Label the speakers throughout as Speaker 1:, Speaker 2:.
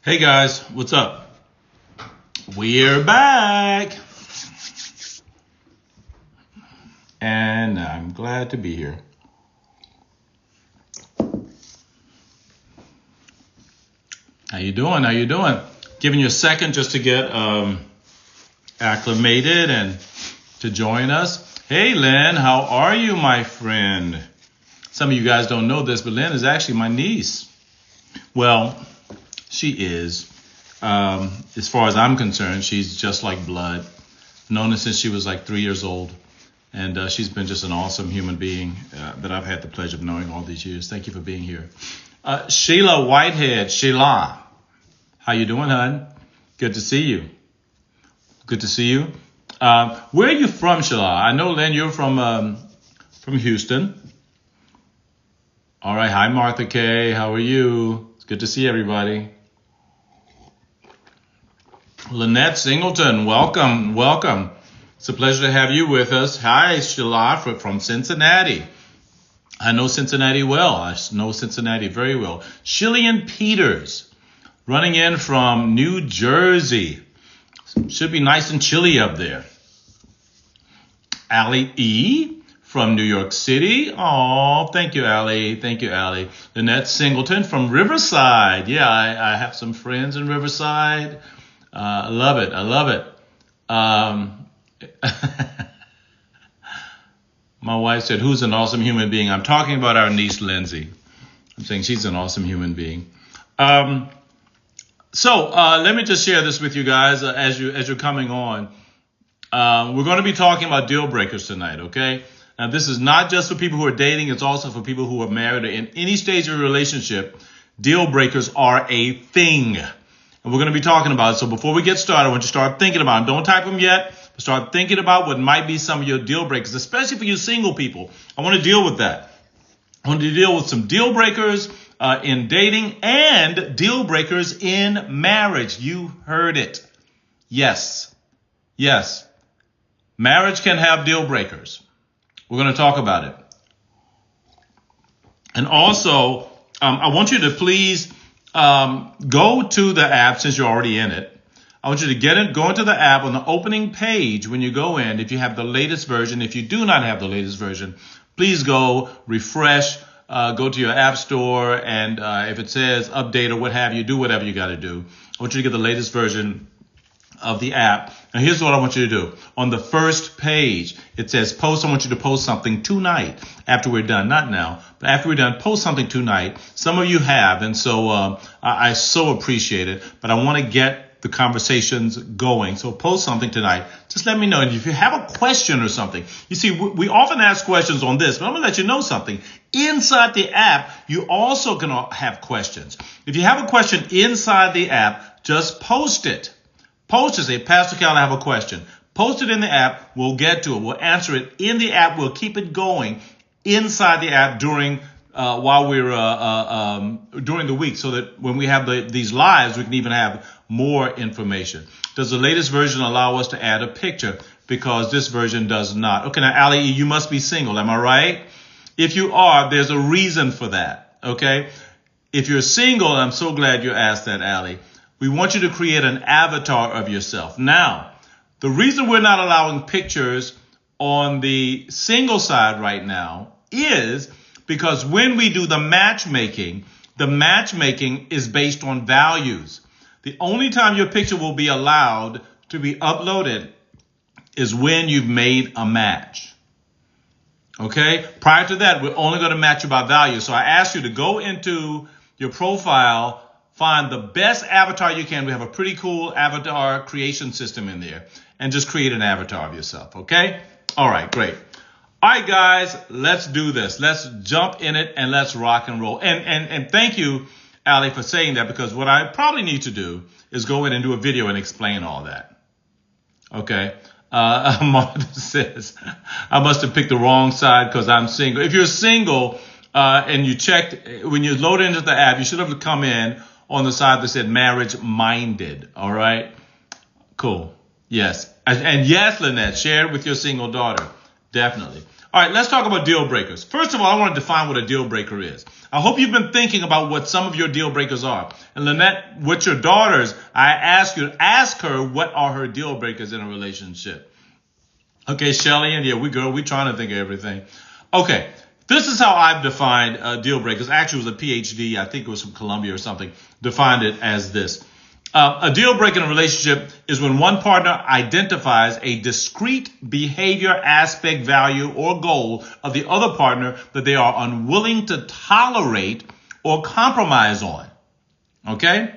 Speaker 1: Hey guys, what's up? We're back. And I'm glad to be here. How you doing? How you doing? Giving you a second just to get acclimated and to join us. Hey Lynn, how are you, my friend? Some of you guys don't know this, but Lynn is actually my niece. Well, she is. As far as I'm concerned, she's just like blood. Known her since she was like 3 years old. And she's been just an awesome human being that I've had the pleasure of knowing all these years. Thank you for being here. Sheila Whitehead. Sheila, how you doing, hon? Good to see you. Good to see you. Where are you from, Sheila? I know, Lynn, you're from Houston. All right. Hi, Martha Kay. How are you? It's good to see everybody. Lynette Singleton, welcome, welcome. It's a pleasure to have you with us. Hi, Sheila from Cincinnati. I know Cincinnati well. I know Cincinnati very well. Shillian Peters, running in from New Jersey. Should be nice and chilly up there. Allie E. from New York City. Oh, thank you, Allie. Thank you, Allie. Lynette Singleton from Riverside. Yeah, I have some friends in Riverside. I love it. I love it. My wife said, who's an awesome human being? I'm talking about our niece, Lindsay. I'm saying she's an awesome human being. So let me just share this with you guys as you're coming on. We're going to be talking about deal breakers tonight, okay? Now, this is not just for people who are dating. It's also for people who are married or in any stage of a relationship. Deal breakers are a thing. And we're going to be talking about it. So before we get started, I want you to start thinking about them. Don't type them yet, but start thinking about what might be some of your deal breakers, especially for you single people. I want to deal with that. I want to deal with some deal breakers in dating and deal breakers in marriage. You heard it. Yes. Yes. Marriage can have deal breakers. We're going to talk about it. And also, I want you to please go to the app since you're already in it. I want you to go into the app on the opening page when you go in. If you have the latest version, if you do not have the latest version, please go refresh, go to your app store. And if it says update or what have you, do whatever you got to do. I want you to get the latest version of the app. Now, here's what I want you to do. On the first page, it says post. I want you to post something tonight after we're done. Not now, but after we're done, post something tonight. Some of you have, and so I so appreciate it. But I want to get the conversations going. So post something tonight. Just let me know. And if you have a question or something, you see, we often ask questions on this, but I'm going to let you know something. Inside the app, you also can have questions. If you have a question inside the app, just post it. Post it. Say, Pastor Cal, I have a question. Post it in the app. We'll get to it. We'll answer it in the app. We'll keep it going inside the app during while we're during the week, so that when we have these lives, we can even have more information. Does the latest version allow us to add a picture? Because this version does not. Okay, now, Allie, you must be single. Am I right? If you are, there's a reason for that. Okay? If you're single, I'm so glad you asked that, Allie. We want you to create an avatar of yourself. Now, the reason we're not allowing pictures on the single side right now is because when we do the matchmaking is based on values. The only time your picture will be allowed to be uploaded is when you've made a match. Okay? Prior to that, we're only going to match you by value. So I ask you to go into your profile, find the best avatar you can. We have a pretty cool avatar creation system in there. And just create an avatar of yourself, okay? All right, great. All right, guys, let's do this. Let's jump in it and let's rock and roll. And thank you, Allie, for saying that, because what I probably need to do is go in and do a video and explain all that. Okay? Martha says, I must have picked the wrong side because I'm single. If you're single and you checked, when you load into the app, you should have come in on the side that said marriage minded. All right? Cool. Yes. And yes, Lynette, share it with your single daughter. Definitely. All right, let's talk about deal breakers. First of all, I want to define what a deal breaker is. I hope you've been thinking about what some of your deal breakers are. And Lynette, with your daughters, I ask you to ask her what are her deal breakers in a relationship. Okay, Shelly, and yeah, we trying to think of everything. Okay, this is how I've defined deal breakers. Actually, it was a PhD, I think it was from Columbia or something, defined it as this. A deal breaker in a relationship is when one partner identifies a discrete behavior, aspect, value, or goal of the other partner that they are unwilling to tolerate or compromise on. Okay?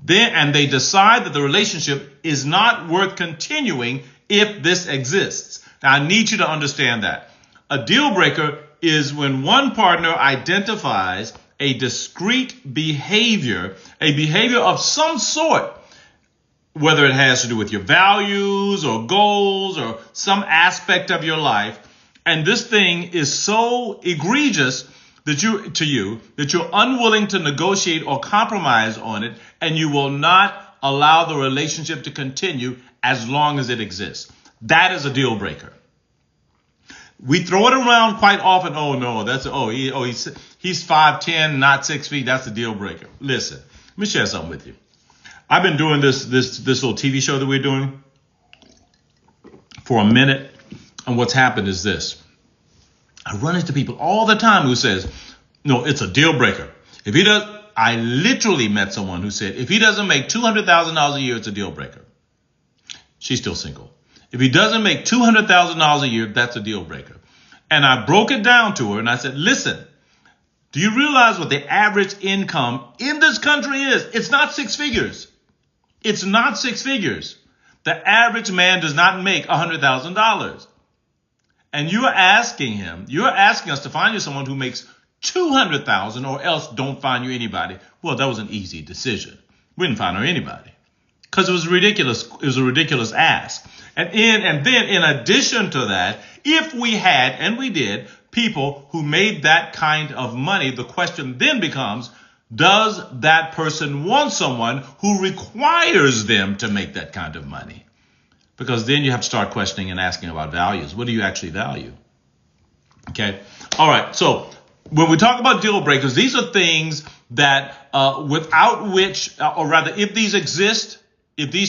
Speaker 1: And they decide that the relationship is not worth continuing if this exists. Now, I need you to understand that. A deal breaker is when one partner identifies a discrete behavior, a behavior of some sort, whether it has to do with your values or goals or some aspect of your life, and this thing is so egregious that you're unwilling to negotiate or compromise on it, and you will not allow the relationship to continue as long as it exists. That is a deal breaker. We throw it around quite often. Oh no, he's 5'10", not 6 feet. That's a deal breaker. Listen, let me share something with you. I've been doing this little TV show that we're doing for a minute, and what's happened is this. I run into people all the time who says, no, it's a deal breaker. I literally met someone who said, if he doesn't make $200,000 a year, it's a deal breaker. She's still single. If he doesn't make $200,000 a year, that's a deal breaker. And I broke it down to her and I said, listen, do you realize what the average income in this country is? It's not six figures. It's not six figures. The average man does not make $100,000. And you're asking us to find you someone who makes $200,000 or else don't find you anybody. Well, that was an easy decision. We didn't find her anybody because it was ridiculous. It was a ridiculous ask. And then in addition to that, if we had, and we did, people who made that kind of money, the question then becomes, does that person want someone who requires them to make that kind of money? Because then you have to start questioning and asking about values. What do you actually value? Okay. All right. So when we talk about deal breakers, these are things that without which, or rather, if these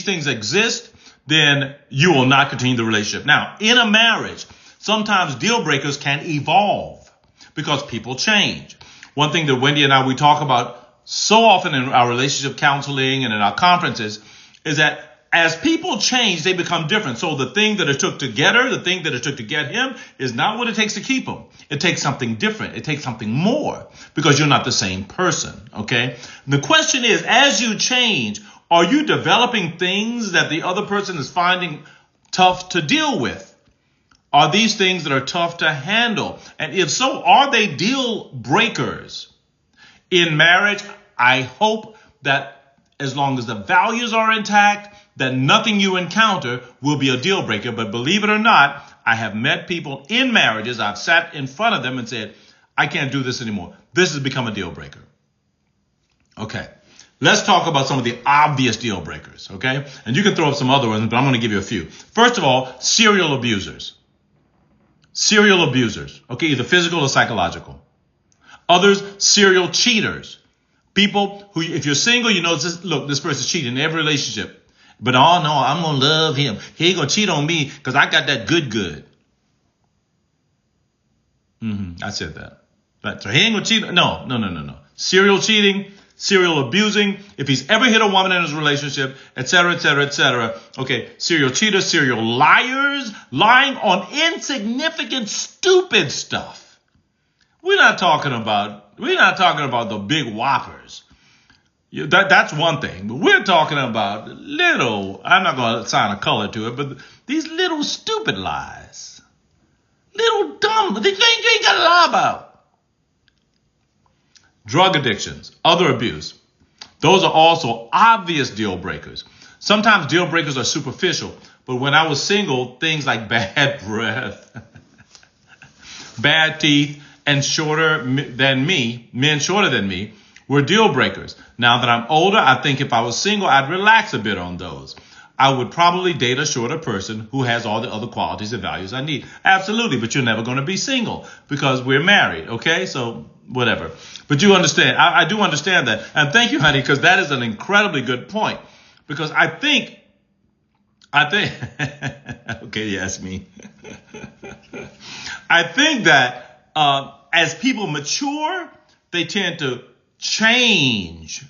Speaker 1: things exist, then you will not continue the relationship. Now, in a marriage, sometimes deal breakers can evolve because people change. One thing that Wendy and I, we talk about so often in our relationship counseling and in our conferences is that as people change, they become different. So the thing that it took to get her, the thing that it took to get him is not what it takes to keep him. It takes something different. It takes something more because you're not the same person. Okay. The question is, as you change, are you developing things that the other person is finding tough to deal with? Are these things that are tough to handle? And if so, are they deal breakers? In marriage, I hope that as long as the values are intact, that nothing you encounter will be a deal breaker. But believe it or not, I have met people in marriages. I've sat in front of them and said, I can't do this anymore. This has become a deal breaker. Okay. Let's talk about some of the obvious deal breakers, okay? And you can throw up some other ones, but I'm going to give you a few. First of all, serial abusers. Serial abusers, okay, either physical or psychological. Others, serial cheaters. People who, if you're single, you know, this person's cheating in every relationship. But oh no, I'm going to love him. He ain't going to cheat on me because I got that good. I said that. Right, so he ain't going to cheat. No. Serial cheating. Serial abusing, if he's ever hit a woman in his relationship, etc. Okay, serial cheaters, serial liars, lying on insignificant, stupid stuff. We're not talking about the big whoppers. That's one thing, but we're talking about little, I'm not going to assign a color to it, but these little stupid lies. Little dumb, things you ain't got to lie about. Drug addictions, other abuse. Those are also obvious deal breakers. Sometimes deal breakers are superficial, but when I was single, things like bad breath, bad teeth, and men shorter than me, were deal breakers. Now that I'm older, I think if I was single, I'd relax a bit on those. I would probably date a shorter person who has all the other qualities and values I need. Absolutely, but you're never going to be single because we're married, okay? So whatever. But you understand. I do understand that. And thank you, honey, because that is an incredibly good point. Because I think, okay, yes, me. I think that as people mature, they tend to change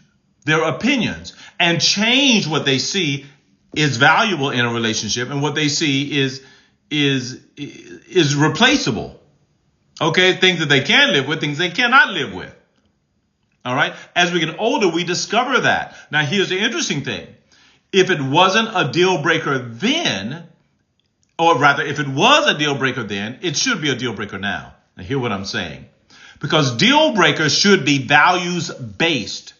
Speaker 1: their opinions and change what they see is valuable in a relationship and what they see is replaceable. Okay, things that they can live with, things they cannot live with. All right. As we get older, we discover that. Now, here's the interesting thing. If it wasn't a deal breaker then, or rather, if it was a deal breaker then, it should be a deal breaker now. Now, hear what I'm saying. Because deal breakers should be values based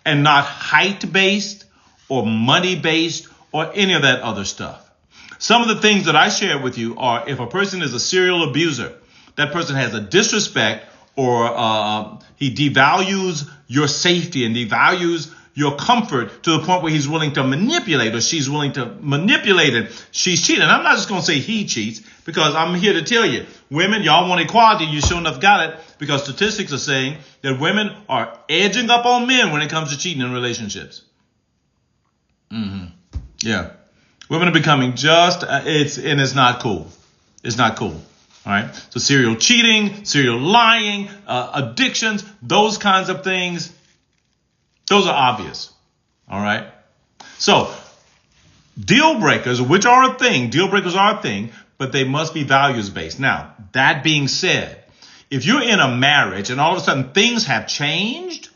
Speaker 1: and not height based or money based or any of that other stuff. Some of the things that I share with you are if a person is a serial abuser, that person has a disrespect or he devalues your safety and devalues your comfort to the point where he's willing to manipulate or she's willing to manipulate it. She's cheating. I'm not just going to say he cheats because I'm here to tell you, women, y'all want equality. You sure enough got it because statistics are saying that women are edging up on men when it comes to cheating in relationships. Yeah. Women are becoming it's not cool. It's not cool. All right. So serial cheating, serial lying, addictions, those kinds of things. Those are obvious. All right. So deal breakers, which are a thing, deal breakers are a thing, but they must be values based. Now, that being said, if you're in a marriage and all of a sudden things have changed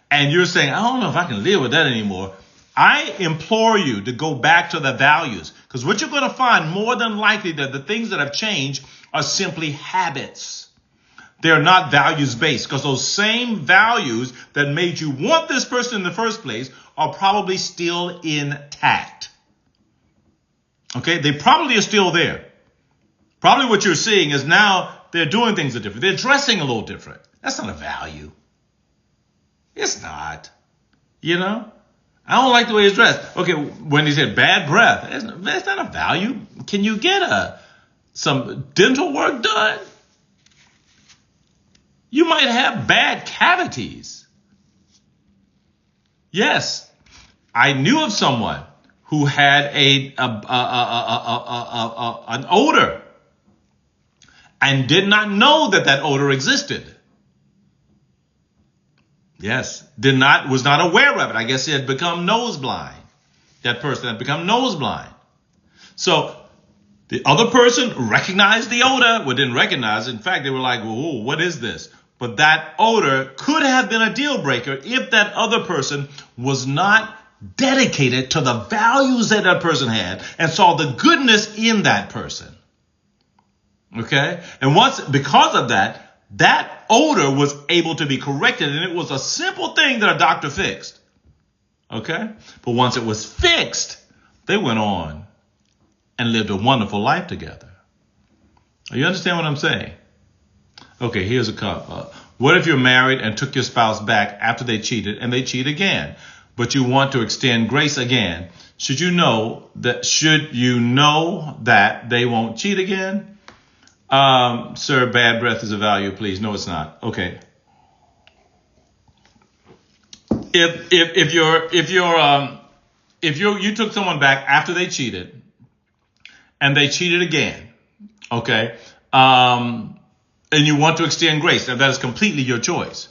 Speaker 1: and you're saying, I don't know if I can live with that anymore, I implore you to go back to the values, because what you're going to find more than likely that the things that have changed are simply habits. They're not values based, because those same values that made you want this person in the first place are probably still intact. Okay, they probably are still there. Probably what you're seeing is now they're doing things different. They're dressing a little different. That's not a value. It's not. You know? I don't like the way he's dressed. Okay, when he said bad breath, that's not a value. Can you get some dental work done? You might have bad cavities. Yes, I knew of someone who had an odor and did not know that odor existed. Yes, was not aware of it. I guess he had become nose blind. That person had become nose blind. So the other person recognized the odor, well, didn't recognize it. In fact, they were like, whoa, what is this? But that odor could have been a deal breaker if that other person was not dedicated to the values that person had and saw the goodness in that person. Okay? And because of that odor was able to be corrected, and it was a simple thing that a doctor fixed. Okay? But once it was fixed, they went on and lived a wonderful life together. You understand what I'm saying? Okay, here's a couple. What if you're married and took your spouse back after they cheated and they cheat again, but you want to extend grace again? Should you know that they won't cheat again? Sir, bad breath is a value, please. No, it's not. Okay. If you took someone back after they cheated and they cheated again, okay, and you want to extend grace, that is completely your choice.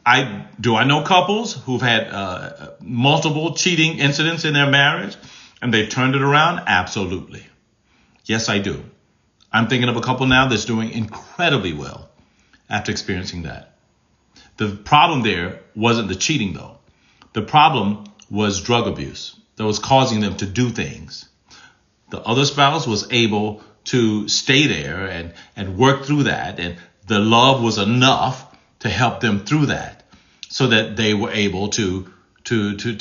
Speaker 1: I know couples who've had multiple cheating incidents in their marriage and they've turned it around? Absolutely. Yes, I do. I'm thinking of a couple now that's doing incredibly well after experiencing that. The problem there wasn't the cheating, though. The problem was drug abuse that was causing them to do things. The other spouse was able to stay there and work through that, and the love was enough to help them through that so that they were able to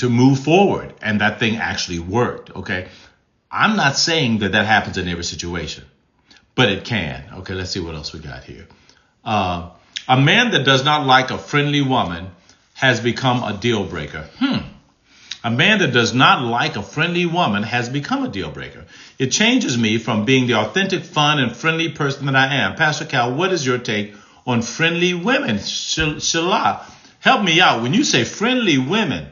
Speaker 1: move forward, and that thing actually worked. Okay, I'm not saying that happens in every situation, but it can. Okay, let's see what else we got here. A man that does not like a friendly woman has become a deal breaker. A man that does not like a friendly woman has become a deal breaker. It changes me from being the authentic, fun, and friendly person that I am. Pastor Cal, what is your take on friendly women? Shala, help me out. When you say friendly women,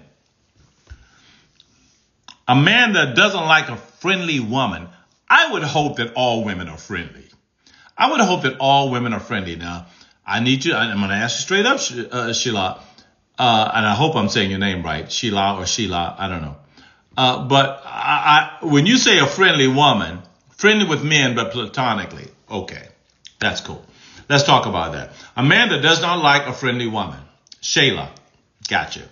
Speaker 1: a man that doesn't like a friendly woman, I would hope that all women are friendly. I would hope that all women are friendly. Now, I'm going to ask you straight up, Sheila, and I hope I'm saying your name right, Sheila or Sheila, I don't know. But when you say a friendly woman, friendly with men, but platonically, okay, that's cool. Let's talk about that. A man that does not like a friendly woman, Sheila, gotcha.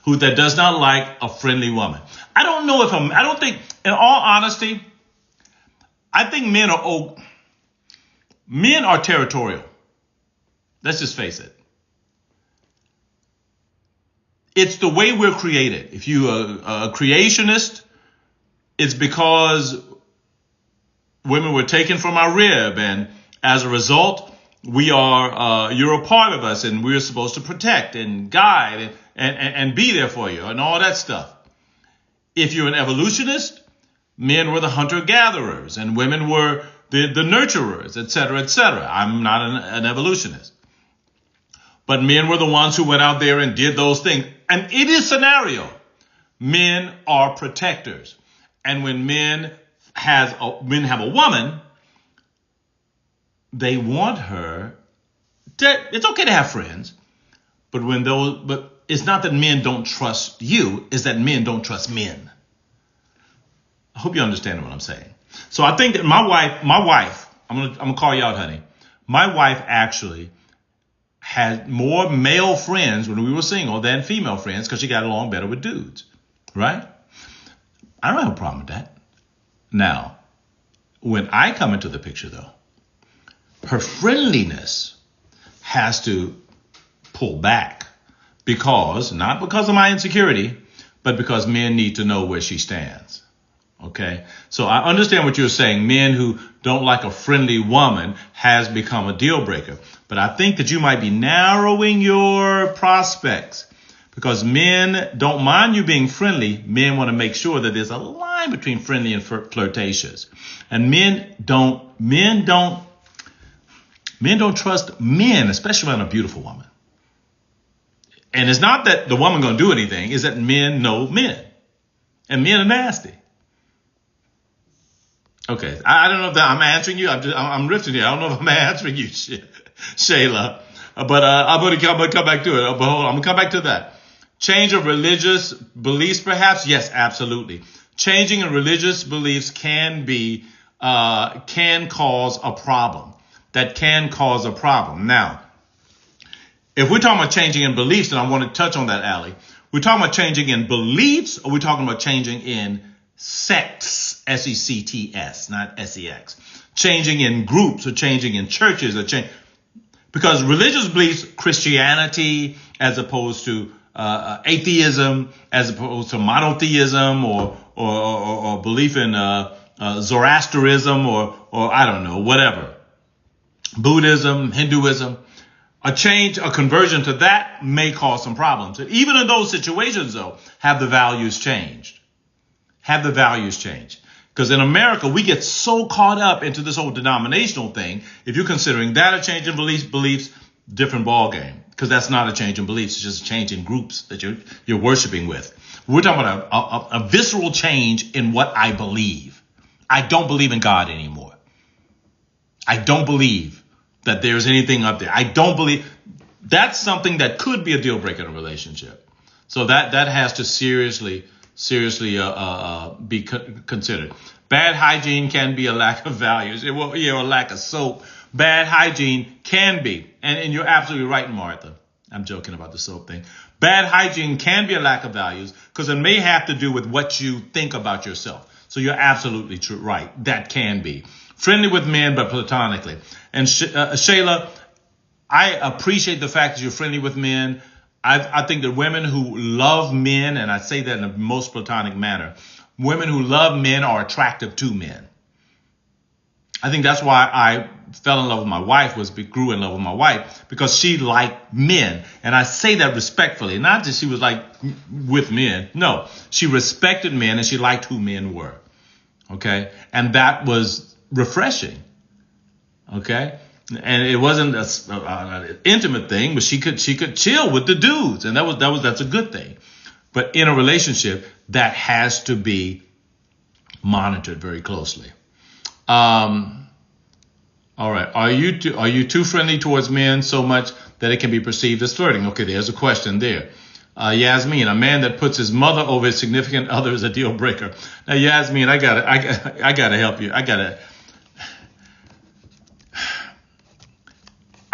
Speaker 1: Who that does not like a friendly woman. I don't think, in all honesty, I think men are territorial. Let's just face it. It's the way we're created. If you're a creationist, it's because women were taken from our rib, and as a result, you're a part of us, and we're supposed to protect and guide and be there for you and all that stuff. If you're an evolutionist, men were the hunter-gatherers and women were the nurturers, etc., etc. I'm not an evolutionist. But men were the ones who went out there and did those things. And in this scenario, men are protectors. And when men have a woman, they want her it's okay to have friends, but it's not that men don't trust you, it's that men don't trust men. I hope you understand what I'm saying. So I think that my wife, I'm gonna call you out, honey. My wife actually had more male friends when we were single than female friends because she got along better with dudes, right? I don't have a problem with that. Now, when I come into the picture, though, her friendliness has to pull back not because of my insecurity, but because men need to know where she stands. Okay, so I understand what you're saying. Men who don't like a friendly woman has become a deal breaker. But I think that you might be narrowing your prospects because men don't mind you being friendly. Men want to make sure that there's a line between friendly and flirtatious. And men don't trust men, especially on a beautiful woman. And it's not that the woman going to do anything. It's that men know men. And men are nasty. Okay, I don't know if I'm answering you. I'm riffing here. I don't know if I'm answering you, Shayla. But I'm going to come back to it. But hold on, I'm going to come back to that. Change of religious beliefs, perhaps? Yes, absolutely. Changing in religious beliefs can cause a problem. That can cause a problem. Now, if we're talking about changing in beliefs, then I want to touch on that, Allie. We're talking about changing in beliefs, or we're talking about changing in sects, S-E-C-T-S, not S-E-X. Changing in groups or changing in churches because religious beliefs, Christianity as opposed to atheism, as opposed to monotheism or belief in Zoroastrianism or I don't know, whatever. Buddhism, Hinduism. A conversion to that may cause some problems. And even in those situations, though, have the values changed? Have the values changed? Because in America, we get so caught up into this whole denominational thing. If you're considering that a change in beliefs, different ball game. Because that's not a change in beliefs. It's just a change in groups that you're worshiping with. We're talking about a visceral change in what I believe. I don't believe in God anymore. I don't believe that there's anything up there. I don't believe. That's something that could be a deal breaker in a relationship. So that has to seriously be considered. Bad hygiene can be a lack of values. A lack of soap. Bad hygiene can be, and you're absolutely right, Martha. I'm joking about the soap thing. Bad hygiene can be a lack of values because it may have to do with what you think about yourself. So you're absolutely right. That can be. Friendly with men, but platonically. And Shayla, I appreciate the fact that you're friendly with men. I think that women who love men, and I say that in the most platonic manner, women who love men are attractive to men. I think that's why I fell in love with my wife, grew in love with my wife, because she liked men. And I say that respectfully, not that she was like with men. No, she respected men and she liked who men were. Okay. And that was refreshing. Okay. And it wasn't an intimate thing, but she could chill with the dudes. And that's a good thing. But in a relationship, that has to be monitored very closely. All right. Are you too friendly towards men so much that it can be perceived as flirting? Okay, there's a question there. Yasmin, a man that puts his mother over his significant other is a deal breaker. Now, Yasmin, I gotta help you.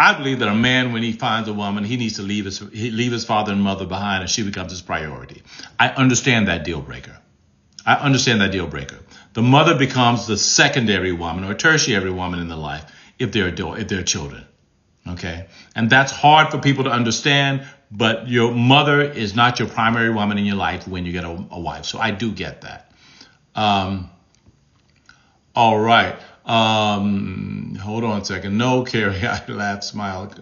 Speaker 1: I believe that a man, when he finds a woman, he needs to leave his father and mother behind, and she becomes his priority. I understand that deal breaker. The mother becomes the secondary woman or tertiary woman in the life if they're children. Okay. And that's hard for people to understand, but your mother is not your primary woman in your life when you get a wife. So I do get that. All right. Hold on a second. No, Carrie, I laugh, smile,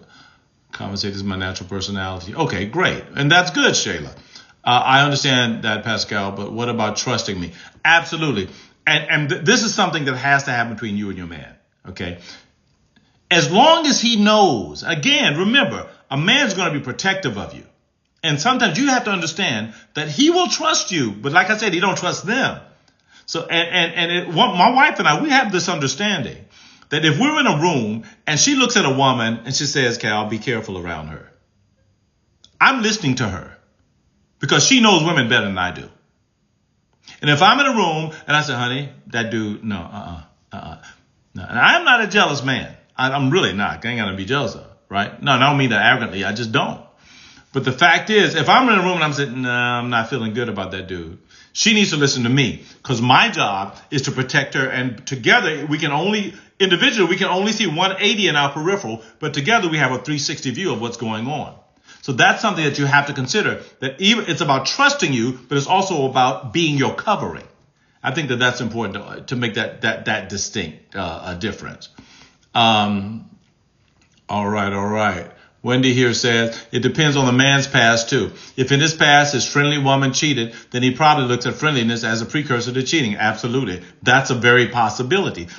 Speaker 1: conversate is my natural personality. Okay, great. And that's good, Shayla. I understand that, Pascal, but what about trusting me? Absolutely. And this is something that has to happen between you and your man. Okay. As long as he knows, again, remember, a man's going to be protective of you. And sometimes you have to understand that he will trust you. But like I said, he don't trust them. So, my wife and I, we have this understanding that if we're in a room and she looks at a woman and she says, Cal, be careful around her. I'm listening to her because she knows women better than I do. And if I'm in a room and I say, honey, that dude, no. And I'm not a jealous man. I'm really not. I ain't gonna be jealous of, right? No, I don't mean that arrogantly. I just don't. But the fact is, if I'm in a room and I'm saying, no, I'm not feeling good about that dude, she needs to listen to me because my job is to protect her. And together individually, we can only see 180 in our peripheral, but together we have a 360 view of what's going on. So that's something that you have to consider, that even it's about trusting you, but it's also about being your covering. I think that that's important to make that distinct difference. All right. Wendy here says, it depends on the man's past too. If in his past his friendly woman cheated, then he probably looks at friendliness as a precursor to cheating. Absolutely. That's a very possibility.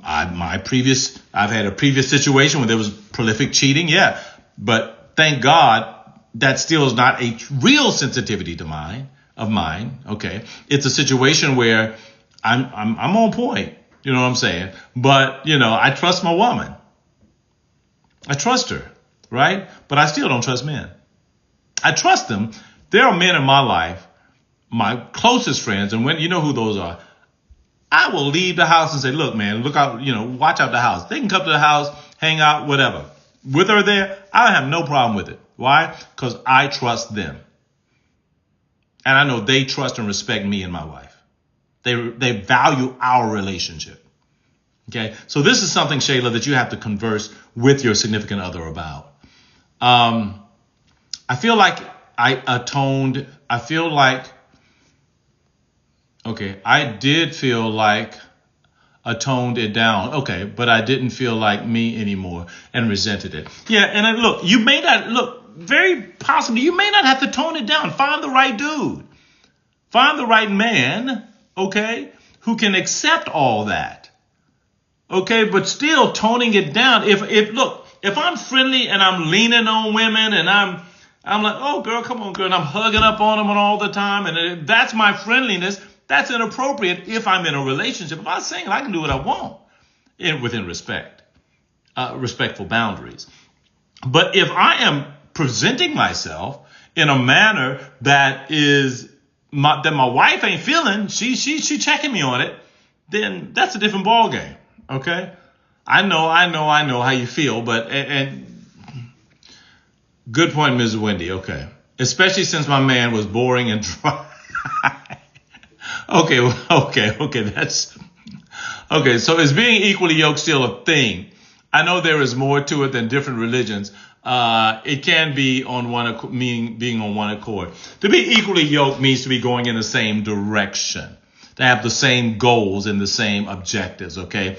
Speaker 1: I've had a previous situation where there was prolific cheating. Yeah. But thank God that still is not a real sensitivity of mine. Okay. It's a situation where I'm on point. You know what I'm saying? But, I trust my woman. I trust her. Right? But I still don't trust men. I trust them. There are men in my life, my closest friends, and when you know who those are, I will leave the house and say, look, man, look out, watch out the house. They can come to the house, hang out, whatever. With her there, I have no problem with it. Why? Because I trust them. And I know they trust and respect me and my wife. They value our relationship. Okay? So this is something, Shayla, that you have to converse with your significant other about. I feel like I atoned. I did feel like I toned it down. Okay, but I didn't feel like me anymore and resented it. Yeah, and very possibly you may not have to tone it down. Find the right dude. Find the right man, okay, who can accept all that. Okay, but still toning it down. If I'm friendly and I'm leaning on women and I'm like, oh, girl, come on, girl, and I'm hugging up on them all the time, and that's my friendliness, that's inappropriate if I'm in a relationship. If I'm single, I can do what I want within respectful boundaries. But if I am presenting myself in a manner that my wife ain't feeling, she checking me on it, then that's a different ballgame, okay? I know how you feel, but and good point, Ms. Wendy. Okay, especially since my man was boring and dry. Okay. That's okay. So is being equally yoked still a thing? I know there is more to it than different religions. It can be being on one accord. To be equally yoked means to be going in the same direction, to have the same goals and the same objectives. Okay.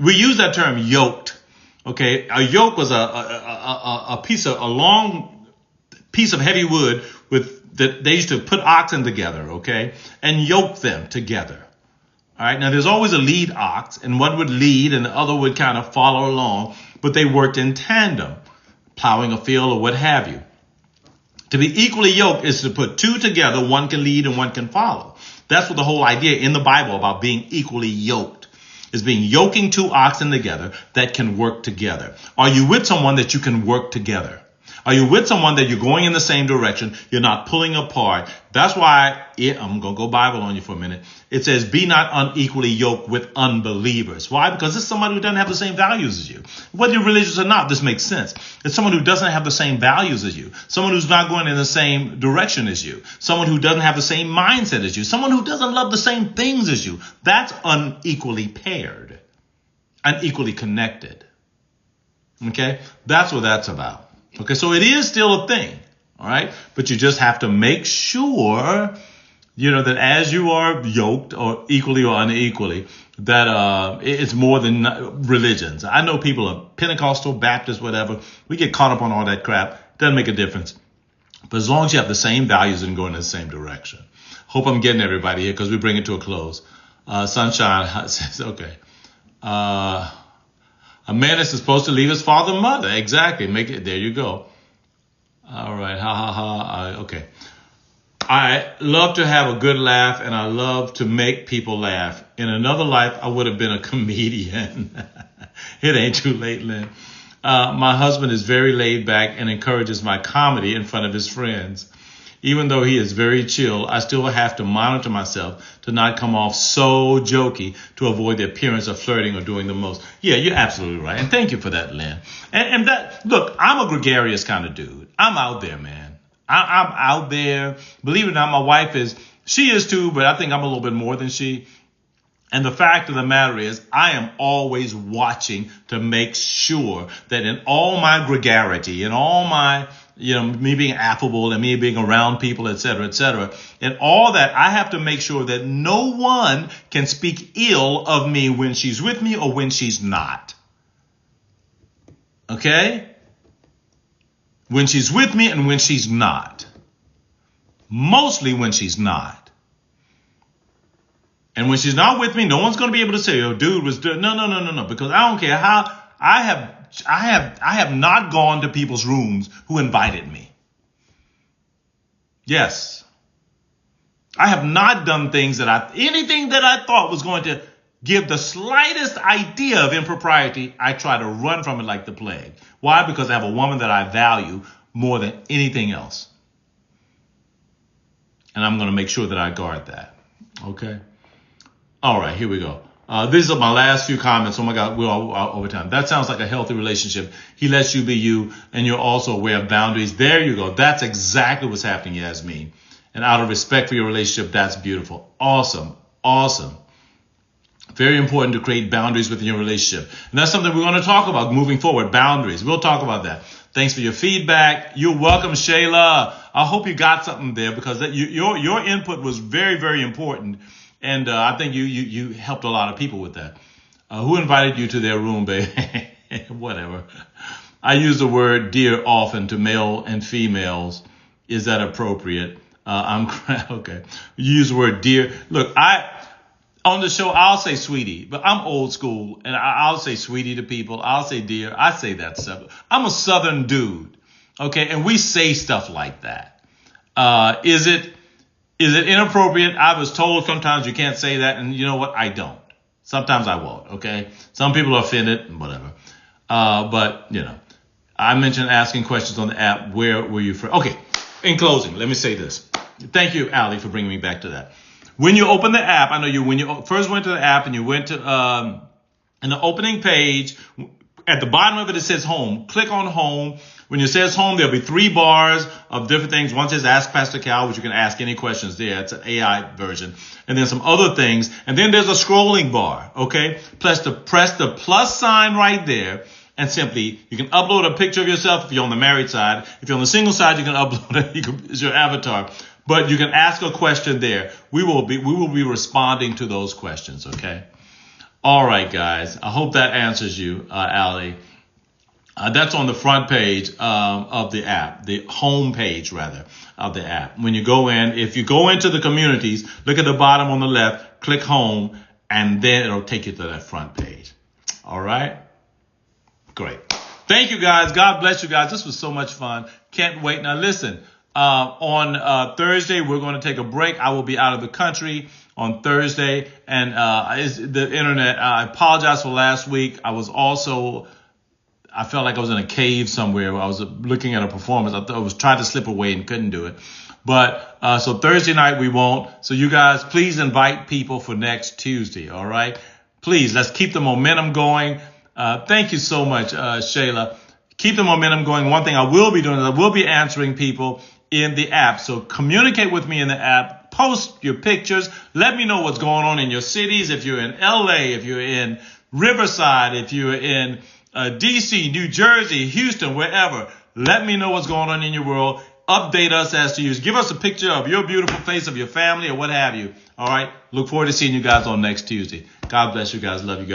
Speaker 1: We use that term yoked. Okay, a yoke was a long piece of heavy wood that they used to put oxen together, okay, and yoke them together. All right, now there's always a lead ox, and one would lead and the other would kind of follow along, but they worked in tandem, plowing a field or what have you. To be equally yoked is to put two together, one can lead and one can follow. That's what the whole idea in the Bible about being equally yoked is, being yoking two oxen together that can work together. Are you with someone that you can work together? Are you with someone that you're going in the same direction? You're not pulling apart. That's why I'm going to go Bible on you for a minute. It says, be not unequally yoked with unbelievers. Why? Because it's somebody who doesn't have the same values as you. Whether you're religious or not, this makes sense. It's someone who doesn't have the same values as you. Someone who's not going in the same direction as you. Someone who doesn't have the same mindset as you. Someone who doesn't love the same things as you. That's unequally paired, unequally connected. Okay? That's what that's about. Okay, so it is still a thing, all right? But you just have to make sure, that as you are yoked or equally or unequally, that it's more than religions. I know people are Pentecostal, Baptist, whatever. We get caught up on all that crap. It doesn't make a difference. But as long as you have the same values and going in the same direction. Hope I'm getting everybody here because we bring it to a close. Sunshine says, okay. A man is supposed to leave his father and mother. Exactly. Make it. There you go. All right. Okay. I love to have a good laugh, and I love to make people laugh. In another life, I would have been a comedian. It ain't too late, Lynn. My husband is very laid back and encourages my comedy in front of his friends. Even though he is very chill, I still have to monitor myself to not come off so jokey to avoid the appearance of flirting or doing the most. Yeah, you're absolutely right. And thank you for that, Lynn. And that, look, I'm a gregarious kind of dude. I'm out there, man. I'm out there. Believe it or not, my wife she is too, but I think I'm a little bit more than she. And the fact of the matter is, I am always watching to make sure that in all my gregarity, in all my, me being affable and me being around people, et cetera, and all that, I have to make sure that no one can speak ill of me when she's with me or when she's not. Okay? When she's with me and when she's not. Mostly when she's not. And when she's not with me, no one's going to be able to say, "Oh, dude was doing." No. Because I don't care how I have not gone to people's rooms who invited me. Yes. I have not done things anything that I thought was going to give the slightest idea of impropriety. I try to run from it like the plague. Why? Because I have a woman that I value more than anything else. And I'm going to make sure that I guard that. Okay. All right, here we go. These are my last few comments. Oh my God, we're all over time. That sounds like a healthy relationship. He lets you be you, and you're also aware of boundaries. There you go. That's exactly what's happening, Yasmin. And out of respect for your relationship, that's beautiful. Awesome. Very important to create boundaries within your relationship. And that's something we're going to talk about moving forward, boundaries. We'll talk about that. Thanks for your feedback. You're welcome, Shayla. I hope you got something there because your input was very, very important. And I think you helped a lot of people with that. Who invited you to their room, babe? Whatever. I use the word dear often to male and females. Is that appropriate? Okay. You use the word dear. Look, on the show, I'll say sweetie, but I'm old school, and I'll say sweetie to people. I'll say dear. I say that stuff. I'm a Southern dude, okay? And we say stuff like that. Is it inappropriate? I was told sometimes you can't say that, and you know what? I don't. Sometimes I won't, okay? Some people are offended, whatever. But, I mentioned asking questions on the app. Where were you from? Okay, in closing, let me say this. Thank you, Allie, for bringing me back to that. When you open the app, I know when you first went to the app and you went to in the opening page, at the bottom of it says home. Click on home. When it says home, there'll be 3 bars of different things. One says Ask Pastor Cal, which you can ask any questions there. It's an AI version. And then some other things. And then there's a scrolling bar, okay? Press the plus sign right there. And simply, you can upload a picture of yourself if you're on the married side. If you're on the single side, you can upload it. It's your avatar. But you can ask a question there. We will be responding to those questions, okay? All right, guys. I hope that answers you, Allie. That's on the front page of the app, the home page, rather, of the app. When you go in, if you go into the communities, look at the bottom on the left, click home, and then it'll take you to that front page. All right? Great. Thank you, guys. God bless you guys. This was so much fun. Can't wait. Now, listen, on Thursday, we're going to take a break. I will be out of the country on Thursday, and the internet. I apologize for last week. I felt like I was in a cave somewhere. I was looking at a performance. I was trying to slip away and couldn't do it. But so Thursday night we won't. So you guys, please invite people for next Tuesday. All right. Please, let's keep the momentum going. Thank you so much, Shayla. Keep the momentum going. One thing I will be doing is I will be answering people in the app. So communicate with me in the app. Post your pictures. Let me know what's going on in your cities. If you're in LA, if you're in Riverside, if you're in DC, New Jersey, Houston, wherever. Let me know what's going on in your world. Update us as to you. Give us a picture of your beautiful face of your family or what have you. All right. Look forward to seeing you guys on next Tuesday. God bless you guys. Love you guys.